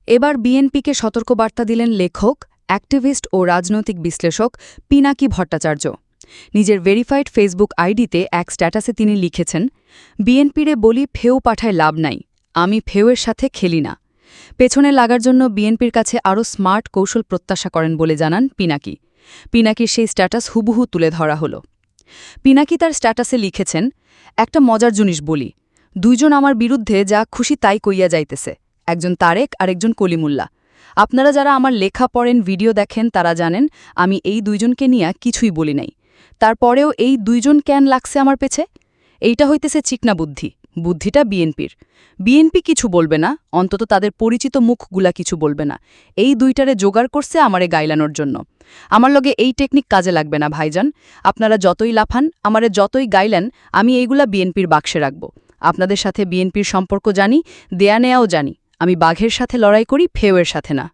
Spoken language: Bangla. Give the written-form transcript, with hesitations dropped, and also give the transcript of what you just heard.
এবার বিএনপিকে সতর্কবার্তা দিলেন লেখক, অ্যাক্টিভিস্ট ও রাজনৈতিক বিশ্লেষক পিনাকি ভট্টাচার্য। নিজের ভেরিফাইড ফেসবুক আইডিতে এক স্ট্যাটাসে তিনি লিখেছেন, বিএনপিরে বলি ফেউ পাঠায় লাভ নাই, আমি ফেউয়ের সাথে খেলি না। পেছনে লাগার জন্য বিএনপির কাছে আরও স্মার্ট কৌশল প্রত্যাশা করেন বলে জানান পিনাকি। পিনাকির সেই স্ট্যাটাস হুবহু তুলে ধরা হল। পিনাকি তার স্ট্যাটাসে লিখেছেন, একটা মজার জিনিস বলি, দুইজন আমার বিরুদ্ধে যা খুশি তাই কইয়া যাইতেছে, একজন তারেক আর একজন কলিমুল্লাহ। আপনারা যারা আমার লেখা পড়েন, ভিডিও দেখেন, তারা জানেন আমি এই দুইজনকে নিয়ে কিছুই বলি নাই। তারপরেও এই দুইজন কেন লাগছে আমার পেছে? এইটা হইতেছে চিকনা বুদ্ধি, বুদ্ধিটা বিএনপির। বিএনপি কিছু বলবে না, অন্তত তাদের পরিচিত মুখগুলা কিছু বলবে না। এই দুইটারে জোগাড় করছে আমারে গাইলানোর জন্য। আমার লগে এই টেকনিক কাজে লাগবে না ভাইজান। আপনারা যতই লাফান, আমারে যতই গাইলেন, আমি এইগুলা বিএনপির বাক্সে রাখব। আপনাদের সাথে বিএনপির সম্পর্ক জানি, দেয়া নেয়াও জানি। আমি বাঘের সাথে লড়াই করি, ফেউয়ের সাথে না।